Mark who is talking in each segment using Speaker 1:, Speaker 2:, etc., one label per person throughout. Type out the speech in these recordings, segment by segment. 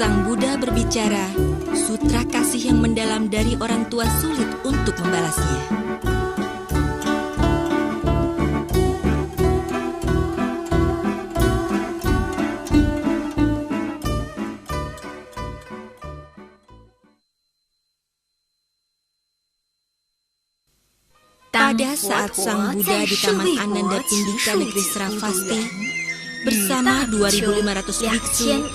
Speaker 1: Sang Buddha berbicara, sutra kasih yang mendalam dari orang tua sulit untuk membalasnya. Pada saat Sang Buddha di Taman Ananda Pindika negeri Sravasti bersama 2.500 biksu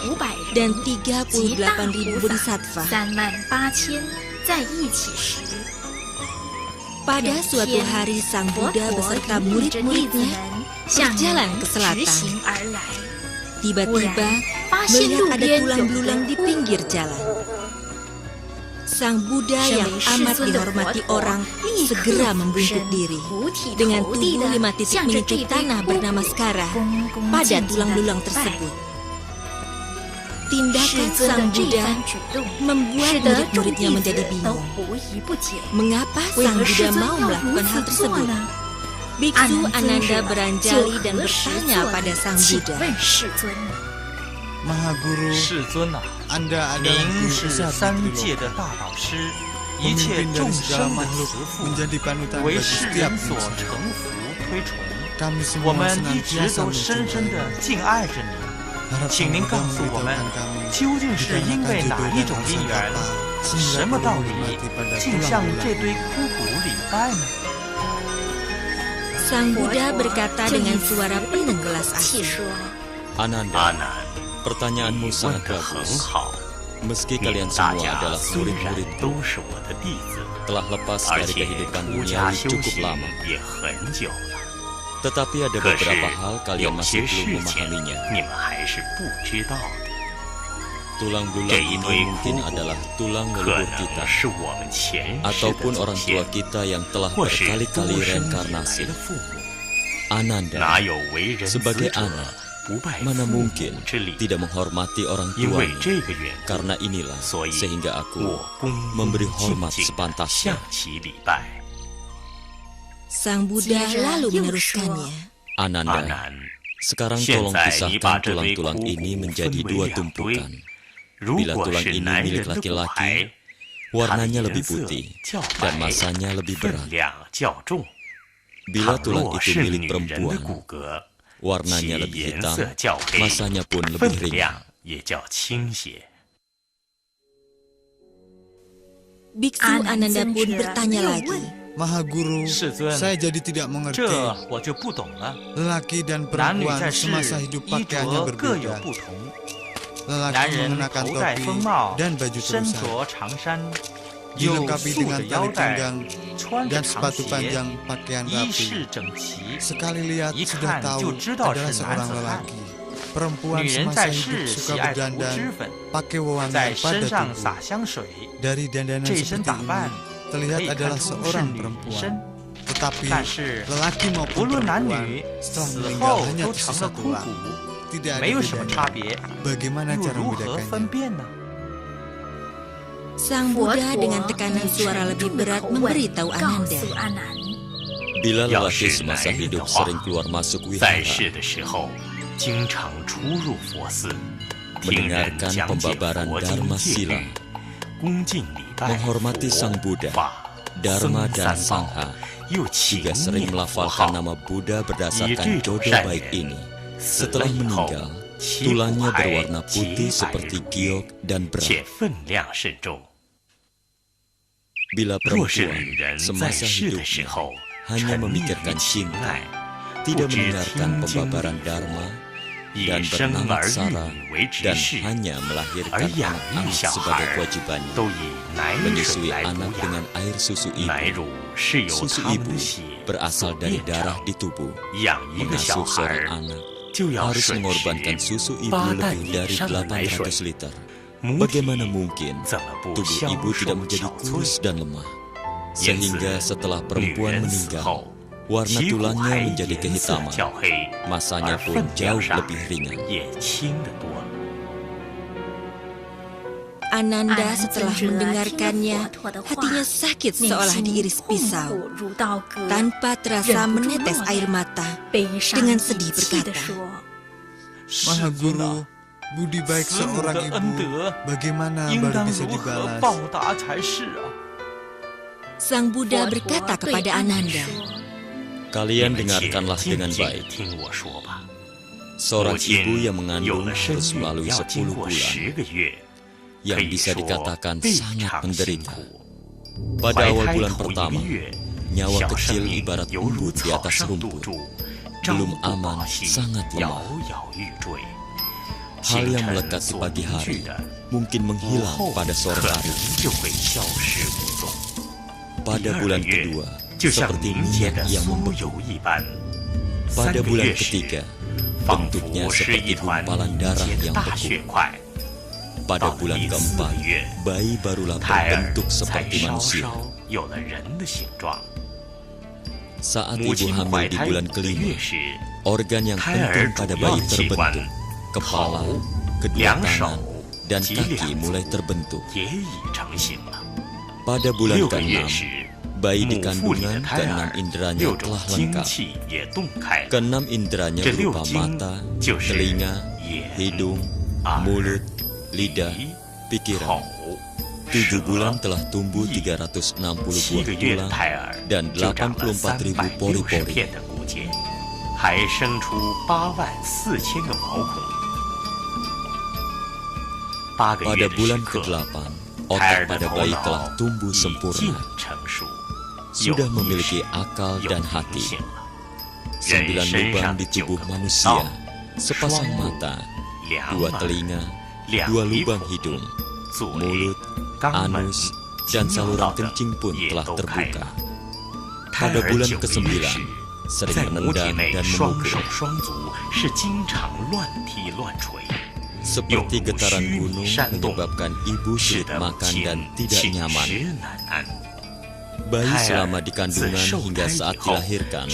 Speaker 1: dan 38.000 bodhisattva. Pada suatu hari Sang Buddha beserta murid-muridnya berjalan ke selatan. Tiba-tiba melihat ada tulang belulang di pinggir jalan. Sang Buddha yang amat dihormati orang segera membungkuk diri dengan tubuh 5 titik menyentuh tanah bernama Skara pada tulang belulang tersebut. Tindakan Sang Buddha membuat murid-muridnya menjadi bingung. Mengapa Sang Buddha mau melakukan hal tersebut? Biksu Ananda beranjali dan bertanya pada Sang Buddha.
Speaker 2: Maha Guru, Anda adalah guru besar di Loka, memimpin dari segala makhluk menjadi panutan bagi setiap insan. Kami semua senantiasa mencintai. Harap Anda memberitahukan kami, dikarenakan jodoh dan sangka apa, sehingga perlu mati pada tulang belulang.
Speaker 1: Sang Buddha berkata dengan suara penuh belas asih.
Speaker 3: Ananda, pertanyaanmu sangat bagus. Meski kalian semua adalah murid-muridku, telah lepas dari kehidupan duniawi cukup lama. Tetapi ada beberapa hal kalian masih belum memahaminya. Tulang belulang ini mungkin adalah tulang leluhur kita, ataupun orang tua kita yang telah berkali-kali reinkarnasi. Ananda, sebagai anak, mana mungkin tidak menghormati orang tuanya. Karena inilah sehingga aku memberi hormat sepantasnya.
Speaker 1: Sang Buddha lalu meneruskannya.
Speaker 3: Ananda, sekarang tolong pisahkan tulang-tulang ini menjadi 2 tumpukan. Bila tulang ini milik laki-laki, warnanya lebih putih dan masanya lebih berat. Bila tulang itu milik perempuan, warnanya lebih hitam, masanya pun lebih ringan.
Speaker 1: Biksu Ananda pun bertanya lagi.
Speaker 2: Maha Guru, saya jadi tidak mengerti. Lelaki dan perempuan semasa hidup pakaiannya berbeda. Lelaki mengenakan topi dan baju terusan, dilengkapi dengan tali pinggang dan sepatu panjang pakaian rapi. Sekali lihat sudah tahu adalah seorang lelaki. Perempuan semasa hidup suka berdandan, pakai wewangian pada tubuh. Dari dandanan seperti ini, terlihat adalah seorang perempuan. Tetapi lelaki maupun perempuan setelah meninggal hanya tersisa tulang. Tidak ada bedanya. Bagaimana cara membedakannya?
Speaker 1: Sang Buddha dengan tekanan suara lebih berat memberitahu Ananda.
Speaker 3: Bila lelaki semasa hidup sering keluar masuk wihara, mendengarkan pembabaran Dharma Sila, menghormati Sang Buddha, Dharma dan Sangha, juga sering melafalkan nama Buddha berdasarkan jodoh baik ini. Setelah meninggal, tulangnya berwarna putih seperti giok dan berat. Bila perempuan semasa hidupnya hanya memikirkan cinta, tidak mendengarkan pembabaran Dharma, dan bernamaksara, dan hanya melahirkan anak-anak sebagai kewajibannya, menyusui anak dengan air susu ibu. Susu ibu berasal dari darah di tubuh. Mengasuh seorang anak harus mengorbankan susu ibu lebih dari 800 liter. Bagaimana mungkin tubuh ibu tidak menjadi kurus dan lemah? Sehingga setelah perempuan meninggal, warna tulangnya menjadi kehitaman, masanya pun jauh lebih ringan.
Speaker 1: Ananda setelah mendengarkannya, hatinya sakit seolah diiris pisau. Tanpa terasa menetes air mata, dengan sedih berkata,
Speaker 2: Maha Guru, Budi baik seorang ibu bagaimana baru bisa dibalas?
Speaker 1: Sang Buddha berkata kepada Ananda,
Speaker 3: Kalian dengarkanlah dengan baik. Seorang ibu yang mengandung harus melalui 10 bulan, yang bisa dikatakan sangat menderita. Pada awal bulan pertama, nyawa kecil ibarat embun di atas rumput. Belum aman, sangat lemah. Hal yang melekat di pagi hari mungkin menghilang pada sore hari. Pada bulan kedua, seperti minyak yang membeku. Pada bulan ketiga, bentuknya seperti gumpalan darah yang beku. Pada bulan keempat, bayi barulah berbentuk seperti manusia. Saat ibu hamil di bulan kelima, organ yang penting pada bayi terbentuk. Kepala, kedua tangan, dan kaki mulai terbentuk. Pada bulan ke-6, bayi di kandungan ke-6 inderanya telah lengkap. Ke-6 inderanya berupa mata, telinga, hidung, mulut, lidah, pikiran. 7 bulan telah tumbuh 360 buah tulang dan 84.000 pori-pori. Pada bulan ke-8, otak pada bayi telah tumbuh sempurna. Sudah memiliki akal dan hati. 9 lubang di tubuh manusia, sepasang mata, 2 telinga, 2 lubang hidung, mulut, anus, dan saluran kencing pun telah terbuka. Pada bulan ke-9, sering menendang dan memukul. Seperti getaran gunung menyebabkan ibu sulit makan dan tidak nyaman. Bayi selama di kandungan hingga saat dilahirkan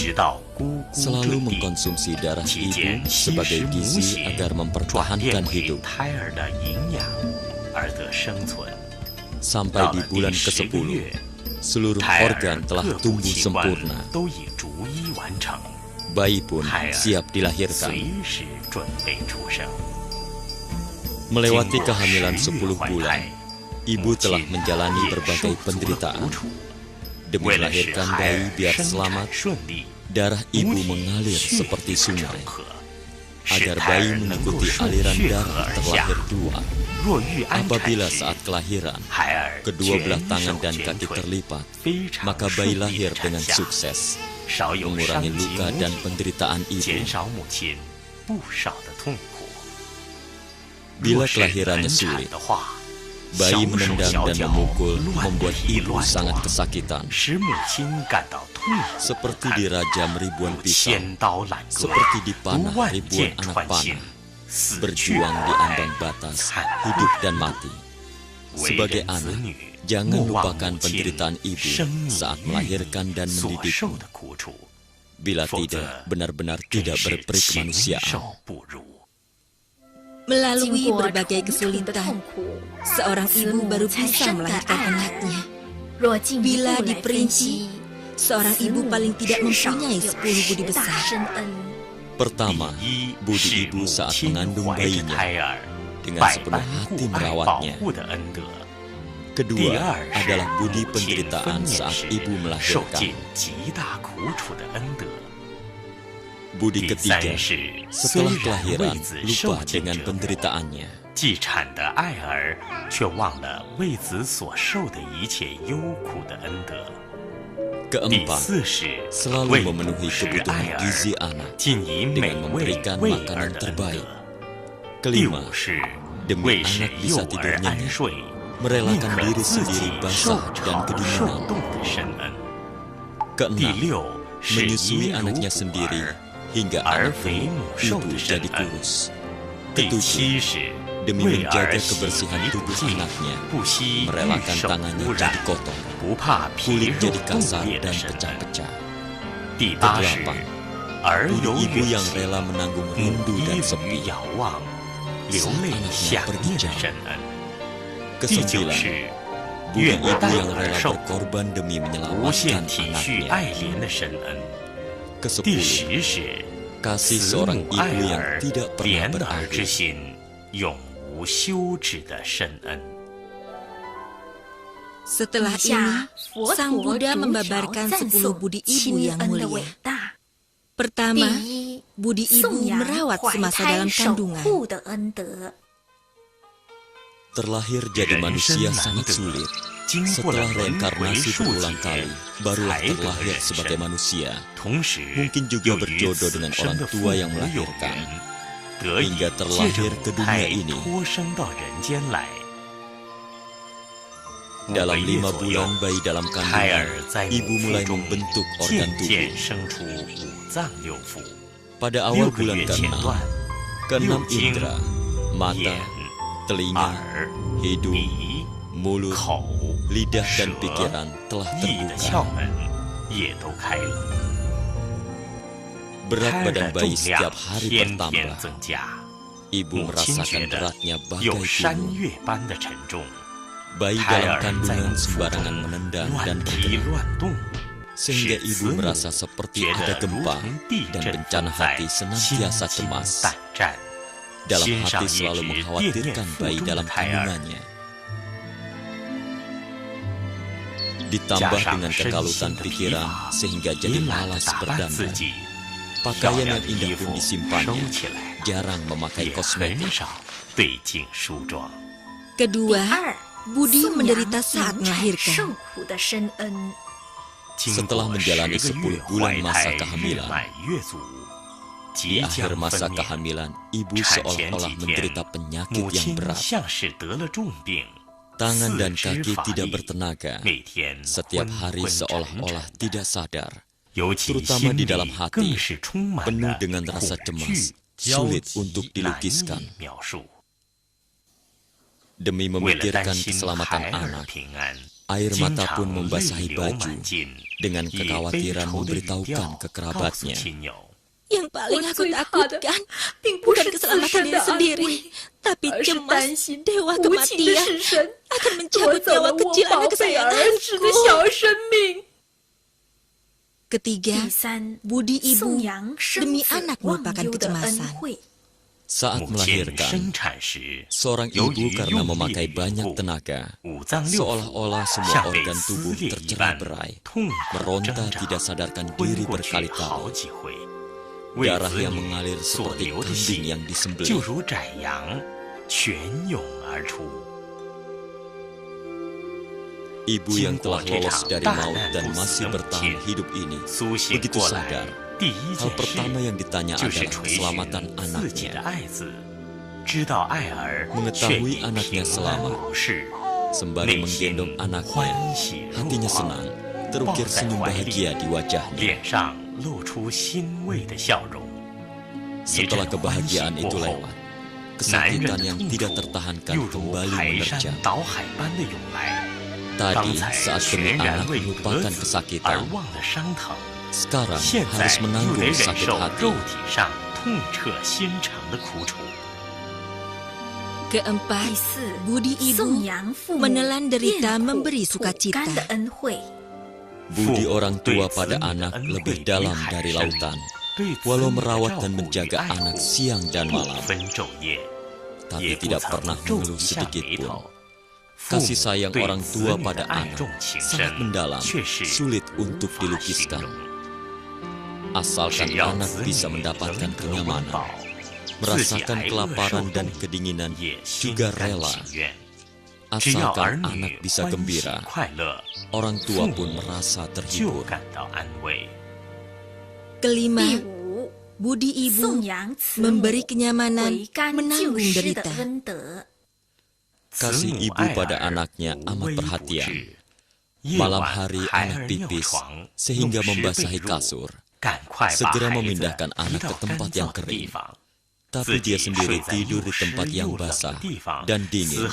Speaker 3: selalu mengkonsumsi darah ibu sebagai gizi agar mempertahankan hidup. Sampai di bulan ke-10, seluruh organ telah tumbuh sempurna. Bayi pun siap dilahirkan. Melewati kehamilan 10 bulan, ibu telah menjalani berbagai penderitaan. Demi melahirkan bayi biar selamat, darah ibu mengalir seperti sungai. Agar bayi mengikuti aliran darah terlahir dua. Apabila saat kelahiran, kedua belah tangan dan kaki terlipat, maka bayi lahir dengan sukses, mengurangi luka dan penderitaan ibu. Bila kelahirannya sulit, bayi menendang dan memukul membuat ibu sangat kesakitan. Seperti dirajam ribuan pisau, seperti dipanah ribuan anak panah, berjuang di ambang batas hidup dan mati. Sebagai anak, jangan lupakan penderitaan ibu saat melahirkan dan mendidikmu. Bila tidak, benar-benar tidak berperi kemanusiaan.
Speaker 1: Melalui berbagai kesulitan, seorang ibu baru bisa melahirkan anaknya. Bila diperinci, seorang ibu paling tidak mempunyai 10 budi besar.
Speaker 3: Pertama, budi ibu saat mengandung bayinya, dengan sepenuh hati merawatnya. Kedua adalah budi penderitaan saat ibu melahirkan. Budi ketiga, setelah kelahiran, lupa dengan penderitaannya. Keempat, selalu memenuhi kebutuhan gizi anak dengan memberikan makanan terbaik. Kelima, demi anak bisa tidur nyenyak, merelakan diri sendiri basah dan kedinginan. Keenam, menyusui anaknya sendiri hingga anak ibu jadi kurus. Ketujuh, demi menjaga kebersihan tubuh anaknya, merelakan tangannya jadi kotor, kulit jadi kasar dan pecah-pecah. Kedelapan, budi ibu yang rela menanggung rindu dan sepi saat anaknya pergi jauh. Kesembilan, budi ibu yang rela berkorban demi menyelamatkan anaknya. Kesepuluh, kasih seorang ibu yang tidak pernah berakhir.
Speaker 4: 永无休止的深恩。
Speaker 1: Setelah ini, Sang Buddha membabarkan 10 budi ibu yang mulia. Pertama, budi ibu merawat semasa dalam kandungan.
Speaker 3: Terlahir jadi manusia sangat sulit. Setelah reinkarnasi berulang kali, barulah terlahir sebagai manusia. Mungkin juga berjodoh dengan orang tua yang melahirkan, hingga terlahir ke dunia ini. Dalam 5 bulan bayi dalam kandungan, ibu mulai membentuk organ tubuh. Pada awal bulan ke-6 indera, mata, telinga, hidung, mulut, lidah dan pikiran telah terbuka. Berat badan bayi setiap hari bertambah. Ibu merasakan beratnya bagai gunung. Bayi dalam kandungan sembarangan menendang dan bergerak, sehingga ibu merasa seperti ada gempa dan bencana hati senantiasa cemas. Dalam hati selalu mengkhawatirkan bayi dalam kandungannya. Ditambah dengan kekalutan pikiran sehingga jadi malas berdamai. Pakaian yang indah pun disimpannya, jarang memakai kosmetik.
Speaker 1: Kedua, Budi menderita saat melahirkan.
Speaker 3: Setelah menjalani 10 bulan masa kehamilan, di akhir masa kehamilan, ibu seolah-olah menderita penyakit yang berat. Tangan dan kaki tidak bertenaga. Setiap hari seolah-olah tidak sadar. Terutama di dalam hati, penuh dengan rasa cemas, sulit untuk dilukiskan. Demi memikirkan keselamatan anak, air mata pun membasahi baju dengan kekhawatiran memberitahukan ke kerabatnya.
Speaker 1: Yang paling aku takutkan bukan keselamatan diri sendiri, tapi cemas dewa kematian akan mencabut nyawa kecil anak kesayanganku. Ketiga, budi ibu demi anak merupakan kecemasan.
Speaker 3: Saat melahirkan, seorang ibu karena memakai banyak tenaga, seolah-olah semua organ tubuh tercerai-berai, meronta tidak sadarkan diri berkali-kali. Darah yang mengalir seperti kambing yang disembelih. Ibu yang telah lolos dari maut dan masih bertahan hidup ini, begitu sadar. Hal pertama yang ditanya adalah keselamatan anaknya. Mengetahui anaknya selamat, sembari menggendong anaknya, hatinya senang, terukir senyum bahagia di wajahnya. Setelah kebahagiaan itu lewat, kesakitan yang tidak tertahankan kembali menerjang. Tadi saat demi anak melupakan kesakitan, sekarang harus menanggung sakit hati.
Speaker 1: Keempat, budi ibu menelan derita memberi sukacita.
Speaker 3: Budi orang tua pada anak lebih dalam dari lautan, walau merawat dan menjaga anak siang dan malam, tapi tidak pernah mengeluh sedikit pun. Kasih sayang orang tua pada anak sangat mendalam, sulit untuk dilukiskan. Asalkan anak bisa mendapatkan kenyamanan, merasakan kelaparan dan kedinginan, juga rela. Asalkan anak bisa gembira, orang tua pun merasa terhibur.
Speaker 1: Kelima, budi ibu memberi kenyamanan, menanggung derita.
Speaker 3: Kasih ibu pada anaknya amat perhatian. Malam hari anak pipis sehingga membasahi kasur. Segera memindahkan anak ke tempat yang kering. Tapi dia sendiri tidur di tempat yang basah dan dingin,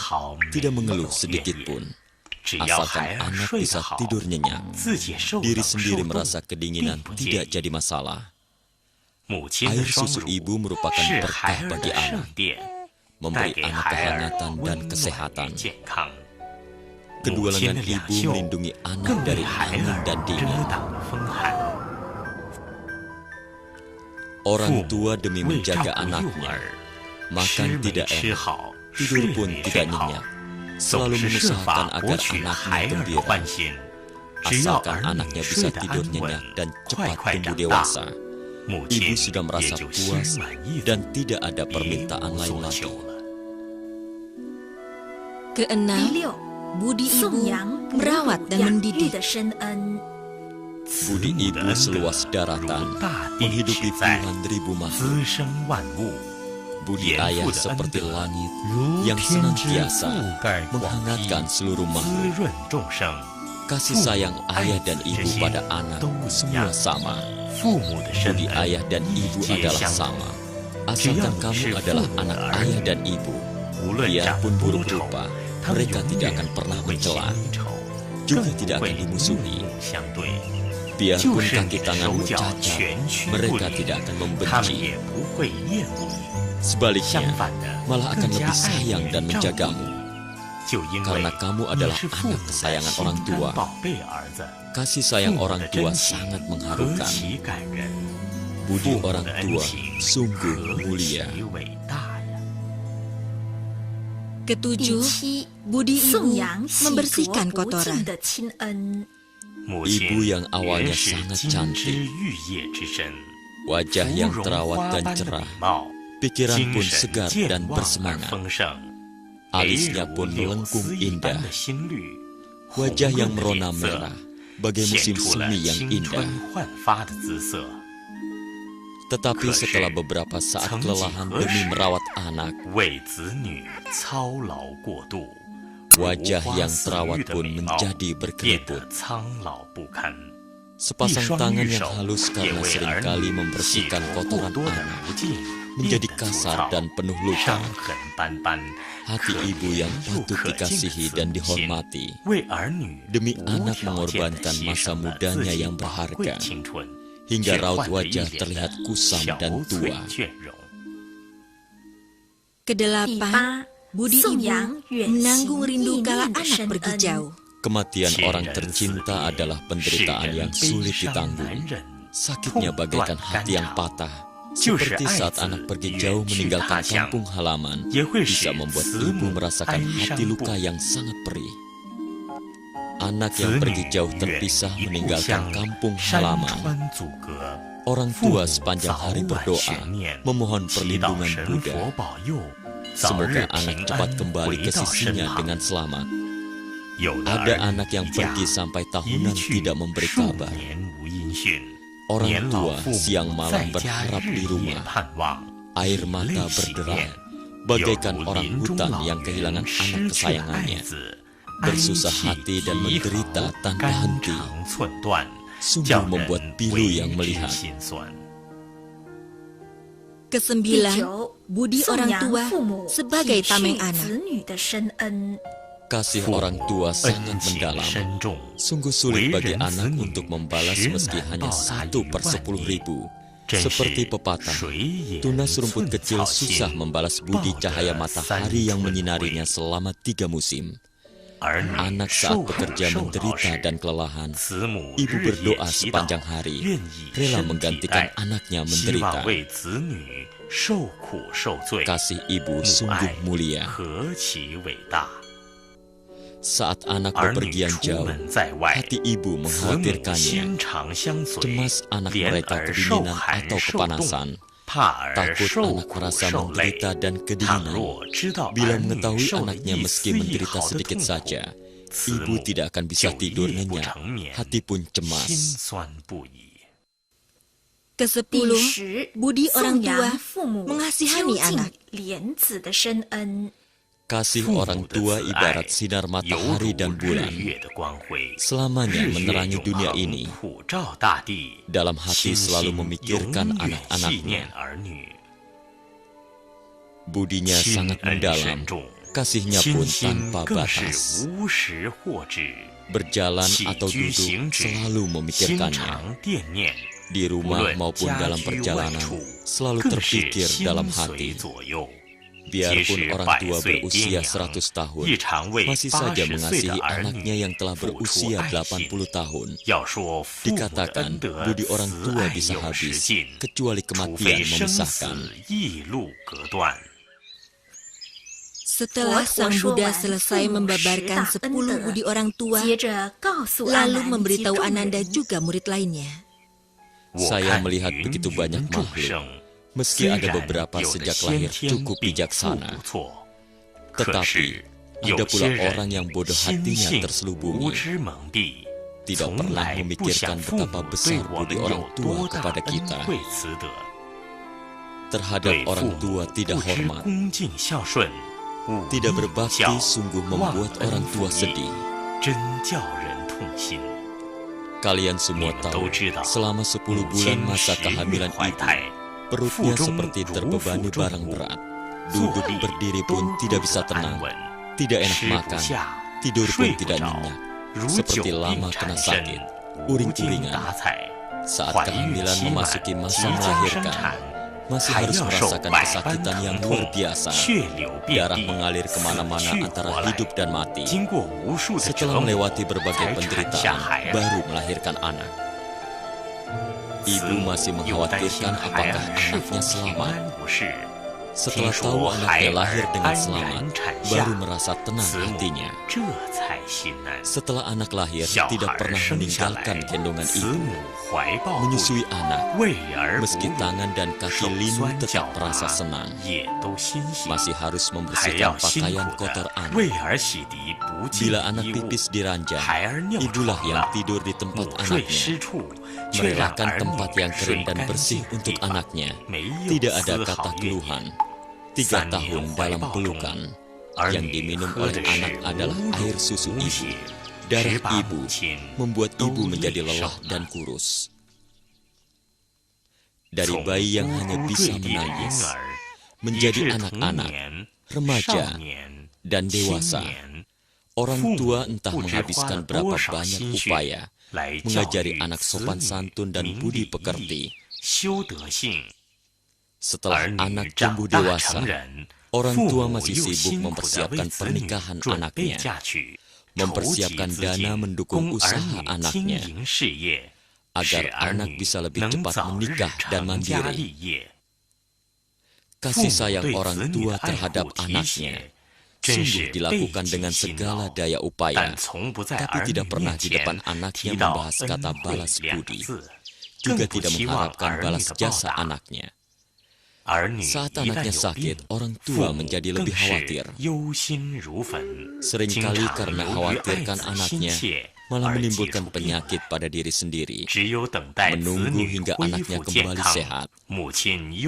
Speaker 3: tidak mengeluh sedikit pun. Asalkan anak bisa tidur nyenyak, diri sendiri merasa kedinginan tidak jadi masalah. Air susu ibu merupakan berkah bagi anak, memberi anak kehangatan dan kesehatan. Kedua lengan ibu melindungi anak dari angin dan dingin. Orang tua demi menjaga anaknya, Makan tidak enak, tidur pun tidak nyenyak. Selalu mengusahakan agar anaknya gembira. Asalkan anaknya bisa tidur nyenyak dan cepat tumbuh dewasa, ibu sudah merasa puas dan tidak ada permintaan lain lagi.
Speaker 1: Keenam, budi ibu merawat dan mendidik.
Speaker 3: Budi ibu seluas daratan, menghidupi puluhan ribu makhluk. Budi ayah seperti langit yang senantiasa menghangatkan seluruh makhluk. Kasih sayang ayah dan ibu pada anak semua sama. Budi ayah dan ibu adalah sama. Asalkan kamu adalah anak ayah dan ibu, biarpun buruk rupa, mereka tidak akan pernah mencela, juga tidak akan dimusuhi. Biarpun kaki tanganmu cacat, mereka tidak akan membenci. Sebaliknya, malah akan lebih sayang dan menjagamu. Karena kamu adalah anak kesayangan orang tua. Kasih sayang orang tua sangat mengharukan. Budi orang tua sungguh mulia.
Speaker 1: Ketujuh, budi ibu membersihkan kotoran.
Speaker 3: Ibu yang awalnya sangat cantik, wajah yang terawat dan cerah, pikiran pun segar dan bersemangat. Alisnya pun melengkung indah, wajah yang merona merah, bagai musim semi yang indah. Tetapi setelah beberapa saat kelelahan demi merawat anak, wajah yang terawat pun menjadi berkeriput. Sepasang tangan yang halus karena seringkali membersihkan kotoran anak menjadi kasar dan penuh luka. Hati ibu yang patut dikasihi dan dihormati, demi anak mengorbankan masa mudanya yang berharga, hingga raut wajah terlihat kusam dan tua.
Speaker 1: Kedelapan, budi ibu menanggung rindu kala anak pergi jauh.
Speaker 3: Kematian orang tercinta adalah penderitaan yang sulit ditanggung. Sakitnya bagaikan hati yang patah. Seperti saat anak pergi jauh meninggalkan kampung halaman, bisa membuat ibu merasakan hati luka yang sangat perih. Anak yang pergi jauh terpisah meninggalkan kampung halaman. Orang tua sepanjang hari berdoa, memohon perlindungan Buddha. Semoga anak cepat kembali ke sisinya dengan selamat. Ada anak yang pergi sampai tahunan tidak memberi kabar. Orang tua siang malam berharap di rumah. Air mata berderai, bagaikan orang hutan yang kehilangan anak kesayangannya. Bersusah hati dan menderita tanpa henti. Sungguh membuat pilu yang melihat.
Speaker 1: Kesembilan, budi orang tua sebagai tameng anak.
Speaker 3: Kasih orang tua sangat mendalam. Sungguh sulit bagi anak untuk membalas meski hanya 1/10.000. Seperti pepatah, tunas rumput kecil susah membalas budi cahaya matahari yang menyinarinya selama 3 musim. Anak saat bekerja menderita dan kelelahan, ibu berdoa sepanjang hari, rela menggantikan anaknya menderita. Kasih ibu sungguh mulia. Saat anak bepergian jauh, hati ibu mengkhawatirkannya. Cemas anak mereka kedinginan atau kepanasan. Takut anak merasa menderita dan kedinginan. Bila mengetahui anaknya meski menderita sedikit saja, ibu tidak akan bisa tidur nyenyak, hati pun cemas.
Speaker 1: Kesepuluh, budi orang tua mengasihani anak.
Speaker 3: Kasih orang tua ibarat sinar matahari dan bulan, selamanya menerangi dunia ini. Dalam hati selalu memikirkan anak-anaknya. Budinya sangat mendalam, kasihnya pun tanpa batas. Berjalan atau duduk selalu memikirkannya. Di rumah maupun dalam perjalanan, selalu terpikir dalam hati. Biarpun orang tua berusia 100 tahun, masih saja mengasihi anaknya yang telah berusia 80 tahun. Dikatakan, budi orang tua bisa habis, kecuali kematian memisahkan.
Speaker 1: Setelah Sang Buddha selesai membabarkan 10 budi orang tua, lalu memberitahu Ananda juga murid lainnya.
Speaker 3: Saya melihat begitu banyak makhluk, meski ada beberapa sejak lahir cukup bijaksana. Tetapi, ada pula orang yang bodoh hatinya terselubungi, tidak pernah memikirkan betapa besar budi orang tua kepada kita. Terhadap orang tua tidak hormat, tidak berbakti sungguh membuat orang tua sedih. Kalian semua tahu, selama 10 bulan masa kehamilan ibu, perutnya seperti terbebani barang berat. Duduk berdiri pun tidak bisa tenang, tidak enak makan, tidur pun tidak nyenyak, seperti lama kena sakit, uring-uringan. Saat kehamilan memasuki masa melahirkan, masih harus merasakan kesakitan yang luar biasa. Darah mengalir kemana-mana antara hidup dan mati. Setelah melewati berbagai penderitaan, baru melahirkan anak. Ibu masih mengkhawatirkan apakah anaknya selamat. Setelah tahu anaknya lahir dengan selamat, baru merasa tenang hatinya. Setelah anak lahir, tidak pernah meninggalkan gendongan ibu. Menyusui anak, meski tangan dan kaki linu tetap merasa senang. Masih harus membersihkan pakaian kotor anak. Bila anak pipis di ranjang, ibulah yang tidur di tempat anaknya. Merelakan tempat yang kering dan bersih untuk anaknya. Tidak ada kata keluhan. 3 tahun dalam pelukan. Yang diminum oleh anak adalah air susu ibu. Darah ibu membuat ibu menjadi lelah dan kurus. Dari bayi yang hanya bisa menangis, menjadi anak-anak, remaja, dan dewasa, orang tua entah menghabiskan berapa banyak upaya mengajari anak sopan santun dan budi pekerti. Setelah anak tumbuh dewasa, orang tua masih sibuk mempersiapkan pernikahan anaknya, mempersiapkan dana mendukung usaha anaknya, agar anak bisa lebih cepat menikah dan mandiri. Kasih sayang orang tua terhadap anaknya sungguh dilakukan dengan segala daya upaya, tapi tidak pernah di depan anaknya membahas kata balas budi, juga tidak mengharapkan balas jasa anaknya. Saat anaknya sakit, orang tua menjadi lebih khawatir. Seringkali karena khawatirkan anaknya, malah menimbulkan penyakit pada diri sendiri. Menunggu hingga anaknya kembali sehat,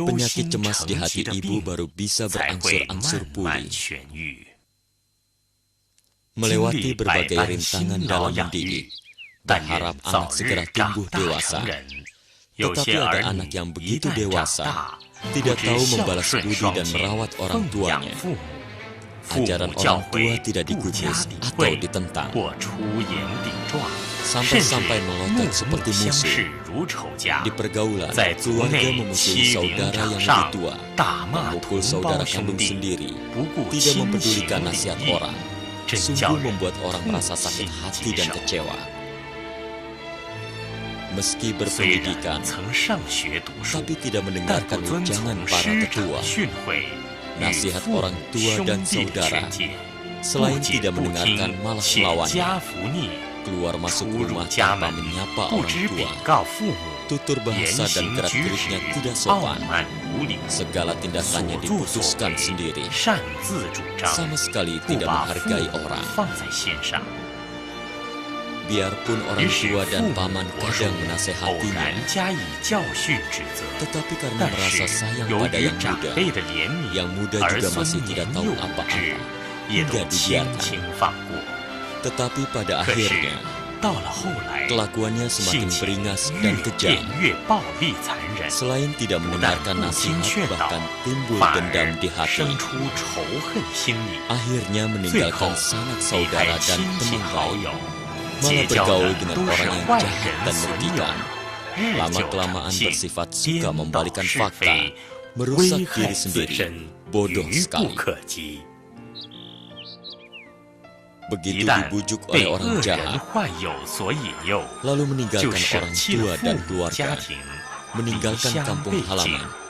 Speaker 3: penyakit cemas di hati ibu baru bisa berangsur-angsur pulih. Melewati berbagai rintangan dalam mendidik, berharap anak segera tumbuh dewasa. Tetapi ada anak yang begitu dewasa, tidak tahu membalas budi dan merawat orang tuanya. Ajaran orang tua tidak digubris atau ditentang, sampai-sampai melotot seperti musuh. Di pergaulan, keluarga memusuhi saudara yang lebih tua, memukul saudara kandung sendiri, tidak mempedulikan nasihat orang. Sungguh membuat orang merasa sakit hati dan kecewa. Meski berpendidikan, tapi tidak mendengarkan wejangan para tetua, nasihat orang tua dan saudara, selain tidak mendengarkan malah melawannya. Keluar masuk rumah tanpa menyapa orang tua, tutur bahasa dan gerak-geriknya tidak sopan. Segala tindakannya diputuskan sendiri, sama sekali tidak menghargai orang. Biarpun orang tua dan paman kadang menasehatinya, tetapi karena merasa sayang pada yang muda juga masih tidak tahu apa-apa, hingga dibiarkan. Tetapi pada akhirnya, kelakuannya semakin beringas dan kejam. Selain tidak mendengarkan nasihat, bahkan timbul dendam di hati. Akhirnya meninggalkan sanak saudara dan teman baik, malah bergaul dengan orang yang jahat dan merugikan. Lama-kelamaan bersifat suka membalikan fakta, merusak diri sendiri. Bodoh sekali. Begitu dibujuk oleh orang jahat, lalu meninggalkan orang tua dan keluarga, meninggalkan kampung halaman,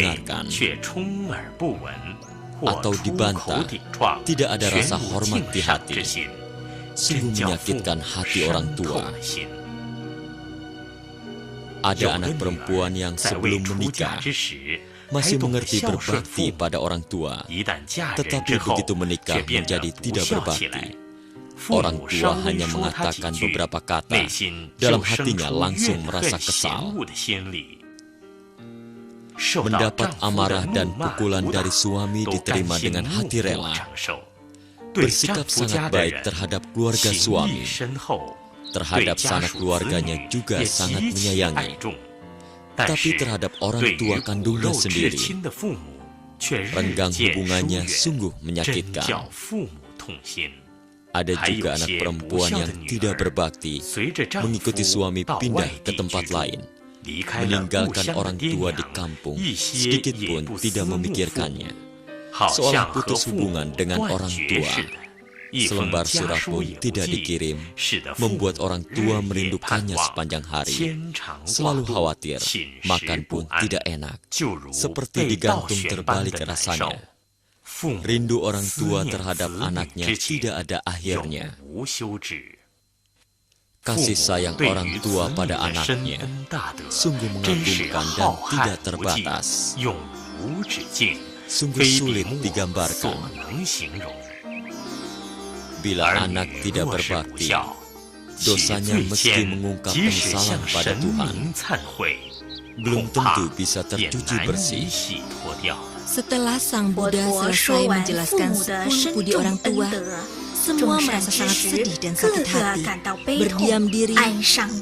Speaker 3: didengarkan atau dibantah, tidak ada rasa hormat di hati. Sungguh menyakitkan hati orang tua. Ada anak perempuan yang sebelum menikah masih mengerti berbakti pada orang tua, tetapi begitu menikah menjadi tidak berbakti. Orang tua hanya mengatakan beberapa kata, dalam hatinya langsung merasa kesal. Mendapat amarah dan pukulan dari suami diterima dengan hati rela. Bersikap sangat baik terhadap keluarga suami. Terhadap sanak keluarganya juga sangat menyayangi. Tapi terhadap orang tua kandungnya sendiri, renggang hubungannya sungguh menyakitkan. Ada juga anak perempuan yang tidak berbakti, mengikuti suami pindah ke tempat lain, meninggalkan orang tua di kampung, sedikit pun tidak memikirkannya. Seolah putus hubungan dengan orang tua. Selembar surat pun tidak dikirim, membuat orang tua merindukannya sepanjang hari. Selalu khawatir, makan pun tidak enak, seperti digantung terbalik rasanya. Rindu orang tua terhadap anaknya tidak ada akhirnya. Kasih sayang orang tua pada anaknya sungguh mengagumkan dan tidak terbatas. Sungguh sulit digambarkan. Bila anak tidak berbakti, dosanya meski mengungkap penyesalan pada Tuhan, belum tentu bisa tercuci bersih.
Speaker 1: Setelah Sang Buddha selesai menjelaskan 10 budi orang tua, semua merasa sangat sedih dan sakit hati. Berdiam diri,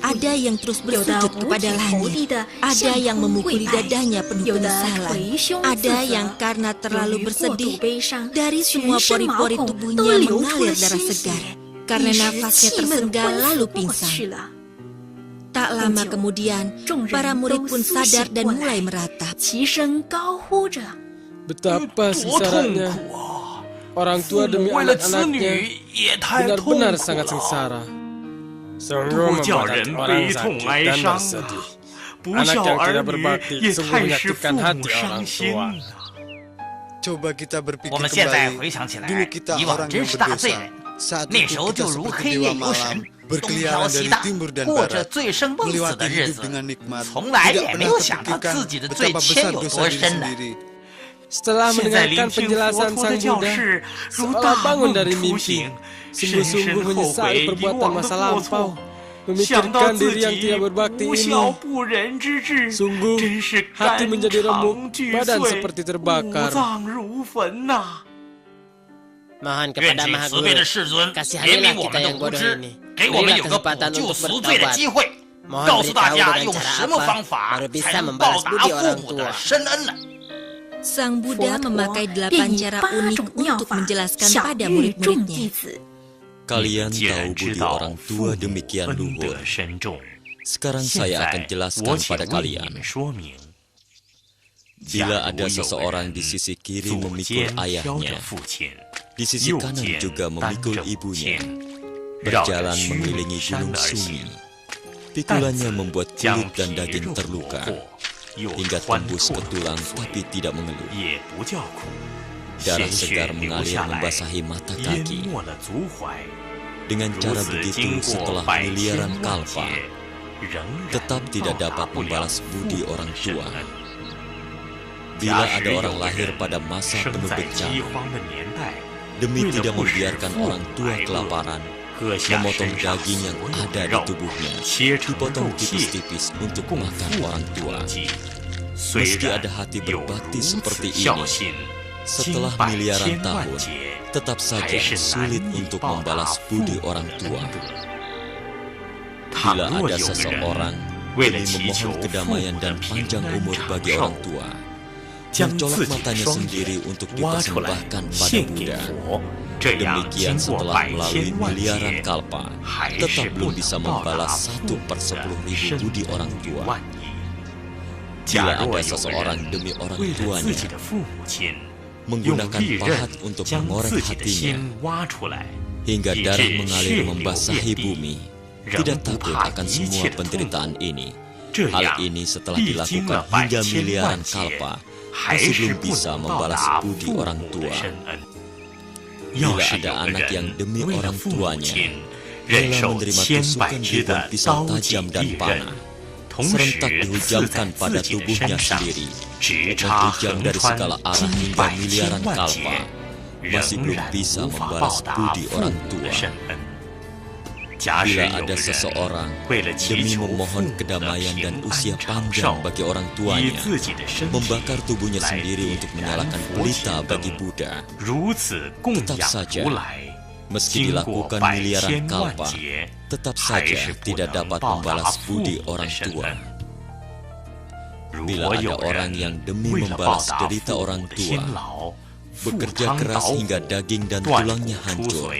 Speaker 1: ada yang terus bersujud kepada langit, ada yang memukuli dadanya penuh penyesalan, ada yang karena terlalu bersedih, dari semua pori-pori tubuhnya mengalir darah segar, karena nafasnya tersengal lalu pingsan. Tak lama kemudian, para murid pun sadar dan mulai meratap.
Speaker 5: Betapa sengsaranya. Orang tua demi anak-anaknya benar-benar sangat sengsara. Sungguh membuat orang sakit dan bersedih. Anak yang tidak berbakti sungguh menyakitkan hati orang tua.
Speaker 2: Coba kita berpikir kembali, dulu kita orang yang berdosa. Saat itu kita seperti dewa malam, berkeliaran dari timur dan barat, melewati hidup dengan nikmat, tidak pernah terpikirkan betapa besar dosa diri sendiri.
Speaker 5: Setelah mendengarkan penjelasan Sang Buddha, seolah bangun dari mimpi, sungguh-sungguh menyesali perbuatan masa lampau, memikirkan diri yang tidak berbakti ini. Sungguh, hati menjadi remuk, badan seperti terbakar.
Speaker 6: Mohon kepada Maha Guru, kasihanilah kita yang bodoh ini. Berilah kesempatan untuk bertaubat. Mohon beritahu dengan cara apa baru bisa membalas budi orang tua.
Speaker 1: Sang Buddha memakai 8 cara unik untuk menjelaskan pada murid-muridnya.
Speaker 3: Kalian tahu budi orang tua demikian luhur. Sekarang saya akan jelaskan pada kalian. Bila ada seseorang di sisi kiri memikul ayahnya, di sisi kanan juga memikul ibunya, berjalan mengelilingi gunung Sumi, pikulannya membuat kulit dan daging terluka, hingga tembus ke tulang tapi tidak mengeluh. Darah segar mengalir membasahi mata kaki. Dengan cara begitu setelah miliaran kalpa, tetap tidak dapat membalas budi orang tua. Bila ada orang lahir pada masa penuh bencana, demi tidak membiarkan orang tua kelaparan, memotong daging yang ada di tubuhnya, dipotong tipis-tipis untuk makan orang tua. Meski ada hati berbakti seperti ini, setelah miliaran tahun, tetap saja sulit untuk membalas budi orang tua. Bila ada seseorang demi memohon kedamaian dan panjang umur bagi orang tua, mencolok matanya sendiri untuk dipersembahkan pada Buddha. Demikian setelah melalui miliaran kalpa, tetap belum bisa membalas 1/10.000 budi orang tua. Bila ada seseorang demi orang tuanya, menggunakan pahat untuk mengorek hatinya, hingga darah mengalir membasahi bumi, tidak takut akan semua penderitaan ini. Hal ini setelah dilakukan hingga miliaran kalpa, masih belum bisa membalas budi orang tua. Bila ada anak yang demi orang tuanya rela menerima tusukan ribuan pisau tajam dan panah, serentak dihujamkan pada tubuhnya sendiri, berkejang dari segala arah hingga miliaran kalpa, masih belum bisa membalas budi orang tua. Bila ada seseorang demi memohon kedamaian dan usia panjang bagi orang tuanya, membakar tubuhnya sendiri untuk menyalakan pelita bagi Buddha, tetap saja, meski dilakukan miliaran kalpa, tetap saja tidak dapat membalas budi orang tua. Bila ada orang yang demi membalas derita orang tua, bekerja keras hingga daging dan tulangnya hancur,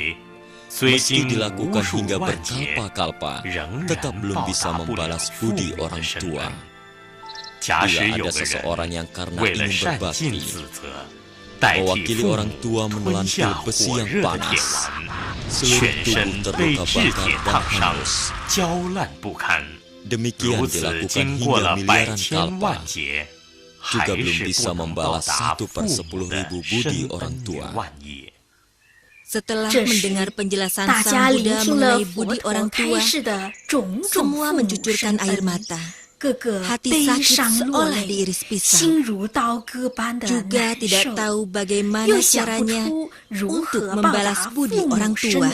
Speaker 3: meski dilakukan hingga berkalpa-kalpa, tetap belum bisa membalas budi orang tua. Bila ada seseorang yang karena ingin berbakti, mewakili orang tua menelan pil besi yang panas, seluruh tubuh terluka bakar dan hangus. Demikian dilakukan hingga miliaran kalpa, juga belum bisa membalas 1/10.000 budi orang tua.
Speaker 1: Setelah mendengar penjelasan Sang Buddha mengenai budi orang tua, semua mencucurkan air mata. Hati sakit seolah diiris pisau. Juga tidak tahu bagaimana caranya untuk membalas budi orang tua.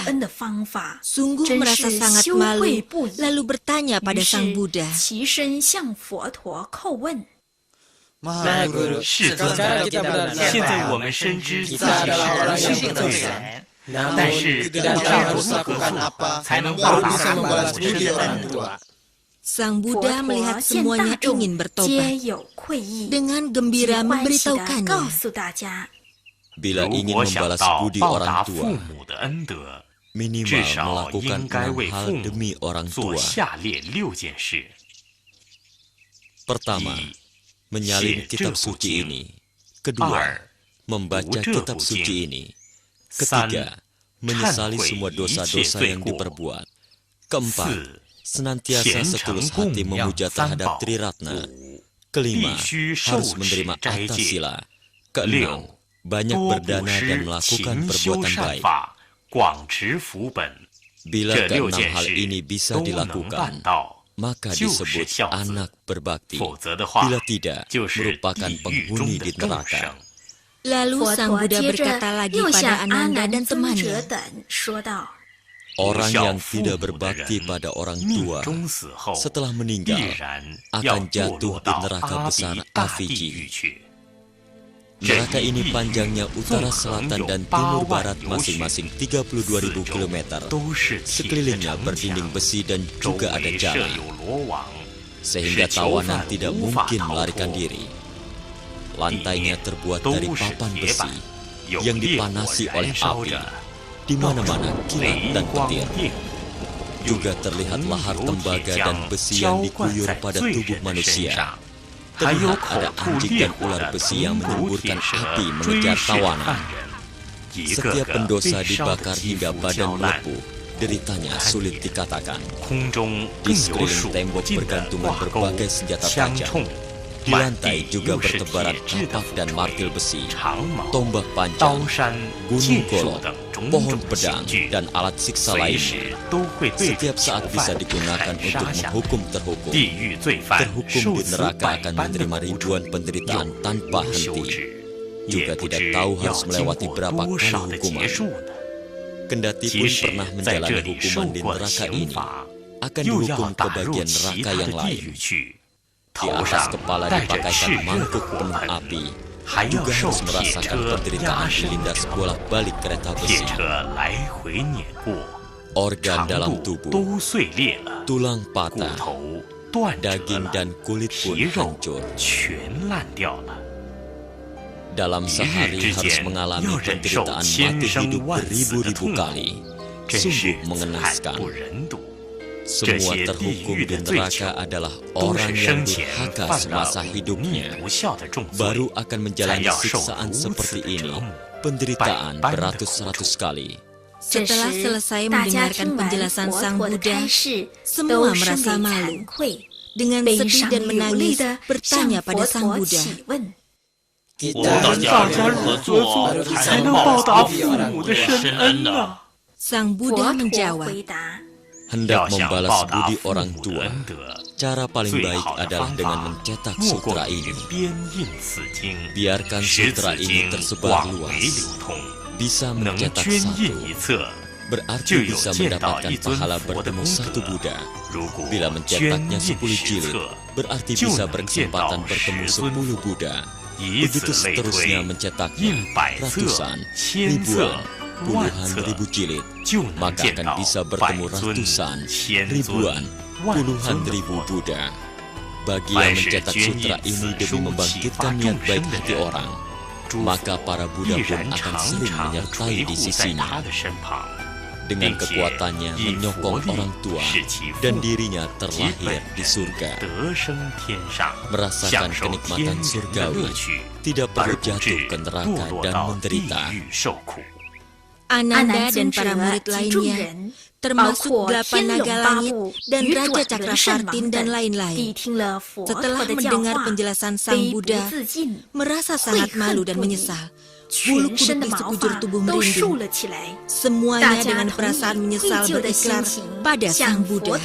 Speaker 1: Sungguh merasa sangat malu, lalu bertanya pada Sang Buddha.
Speaker 2: Maha Guru,
Speaker 5: sekarang kita benar-benar tahu kita adalah orang yang berdosa. Namun tidak tahu harus lakukan apa baru bisa membalas budi orang tua.
Speaker 1: Sang Buddha melihat semuanya ingin bertobat. Dengan gembira memberitahukannya,
Speaker 3: bila ingin membalas budi orang tua, minimal melakukan 6 hal demi orang tua. Pertama, menyalin kitab suci ini. Kedua, membaca kitab suci ini. Ketiga, menyesali semua dosa-dosa yang diperbuat. Keempat, senantiasa setulus hati memuja terhadap Triratna. Kelima, harus menerima Attasila. Keenam, banyak berdana dan melakukan perbuatan baik. Bila ke-6 hal ini bisa dilakukan, maka disebut anak berbakti. Bila tidak, merupakan penghuni di neraka.
Speaker 1: Lalu Sang Buddha berkata lagi pada Ananda dan temannya,
Speaker 3: orang yang tidak berbakti pada orang tua setelah meninggal akan jatuh di neraka besar Aviji. Neraka ini panjangnya utara, selatan, dan timur barat masing-masing 32.000 km. Sekelilingnya berdinding besi dan juga ada jalan, sehingga tawanan tidak mungkin melarikan diri. Lantainya terbuat dari papan besi yang dipanasi oleh api. Di mana-mana kilat dan petir. Juga terlihat lahar tembaga dan besi yang dikuyur pada tubuh manusia. Terlihat ada anjing dan ular besi yang menyemburkan api mengejar tawanan. Setiap pendosa dibakar hingga badan melepuh. Deritanya sulit dikatakan. Di sekeliling tembok bergantungan berbagai senjata tajam. Di lantai juga bertebaran kapak dan martil besi, tombak panjang, gunung golok, pohon pedang, dan alat siksa lainnya. Setiap saat bisa digunakan untuk menghukum terhukum. Terhukum di neraka akan menerima ribuan penderitaan tanpa henti. Juga tidak tahu harus melewati berapa kali hukuman. Kendati pun pernah menjalani hukuman di neraka ini, akan dihukum ke bagian neraka yang lain. Di atas kepala dipakaikan mangkuk penuh api, juga harus merasakan penderitaan dilindas bolak-balik kereta besi. Organ dalam tubuh, tulang patah, daging dan kulit pun hancur. Dalam sehari harus mengalami penderitaan mati hidup beribu-ribu kali. Sungguh mengenaskan. Semua terhukum di neraka adalah orang yang durhaka semasa hidupnya. Baru akan menjalani siksaan seperti ini, penderitaan beratus-ratus kali.
Speaker 1: Setelah selesai mendengarkan penjelasan Sang Buddha, semua merasa malu. Dengan sedih dan menangis, bertanya pada Sang Buddha, Sang Buddha menjawab,
Speaker 3: Hendak membalas budi orang tua, cara paling baik adalah dengan mencetak sutra ini. Biarkan sutra ini tersebar luas. Bisa mencetak satu, berarti bisa mendapatkan pahala bertemu satu Buddha. Bila mencetaknya 10 jilid, berarti bisa berkesempatan bertemu 10 Buddha. Begitu seterusnya mencetaknya ratusan, ribuan, puluhan ribu jilid, maka akan bisa bertemu ratusan, ribuan, puluhan ribu Buddha. Bagi yang mencetak sutra ini demi membangkitkan niat baik hati orang, maka para Buddha pun akan sering menyertai di sisinya. Dengan kekuatannya menyokong orang tua dan dirinya terlahir di surga. Merasakan kenikmatan surgawi, tidak perlu jatuh ke neraka dan menderita.
Speaker 1: Ananda dan para murid lainnya, termasuk 8 naga langit dan Raja Cakravartin dan lain-lain, setelah mendengar penjelasan Sang Buddha, merasa sangat malu dan menyesal. Bulu kuduk di sekujur tubuh merinding. Semuanya dengan perasaan menyesal berikrar pada Sang Buddha.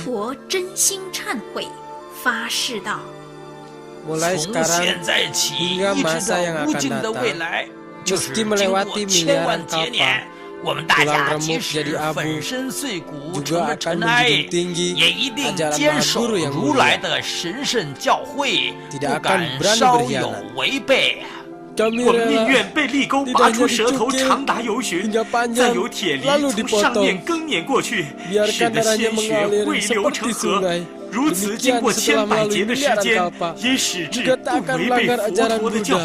Speaker 5: Mulai sekarang hingga masa yang akan datang, meski melewati miliaran kalpa, tulang remuk jadi abu, juga akan menjunjung tinggi ajaran Mahaguru yang mulia. Tidak akan berani berkhianat. Kami rela tidak hanya dicukir hingga panjang lalu dipotong. Biarkan darahnya mengalir seperti sungai. Demikian setelah melalui miliaran kalpa, juga tak akan melanggar ajaran Buddha.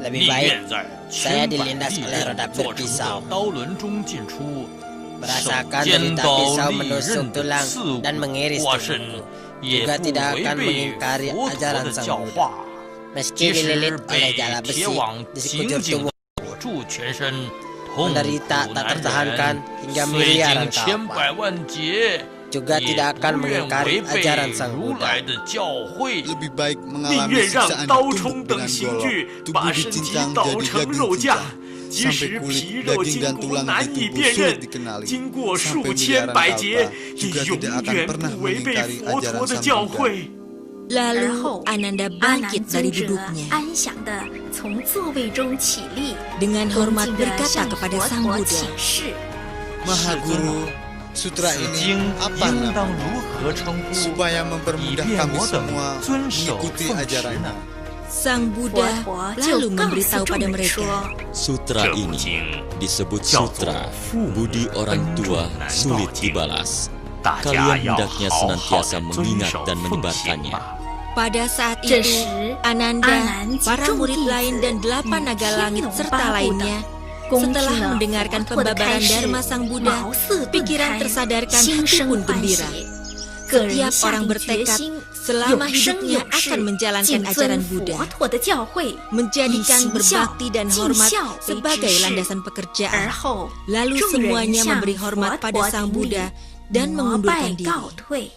Speaker 6: Lebih baik saya dilindas oleh roda berpisau, merasakan derita pisau menusuk tulang dan mengiris tubuhku. Juga tidak akan mengingkari ajaran Sang Buddha. Meski dililit oleh jala besi di sekujur tubuh, menderita tak tertahankan hingga miliaran kalpa, juga tidak akan mengingkari ajaran Sang Buddha.
Speaker 2: Lebih baik mengalami siksaan tubuh dengan golok, tubuh dicincang jadi daging cincang, sampai kulit, daging dan tulang di tubuh sulit dikenali, sampai miliaran kalpa, juga tidak akan pernah mengingkari ajaran Sang Buddha.
Speaker 1: Lalu Ananda bangkit dari duduknya. Dengan hormat berkata kepada Sang Buddha,
Speaker 2: Mahaguru, sutra ini apa namanya? Supaya mempermudah kami semua mengikuti ajarannya.
Speaker 1: Sang Buddha lalu memberitahu pada mereka,
Speaker 3: sutra ini disebut sutra budi orang tua sulit dibalas. Kalian hendaknya senantiasa mengingat dan menyebarkannya.
Speaker 1: Pada saat itu, Ananda, para murid lain dan 8 naga langit serta lainnya, setelah mendengarkan pembabaran Dharma Sang Buddha, pikiran tersadarkan, hati pun gembira. Setiap orang bertekad selama hidupnya akan menjalankan ajaran Buddha, menjadikan berbakti dan hormat sebagai landasan pekerjaan. Lalu semuanya memberi hormat pada Sang Buddha dan mengundurkan diri.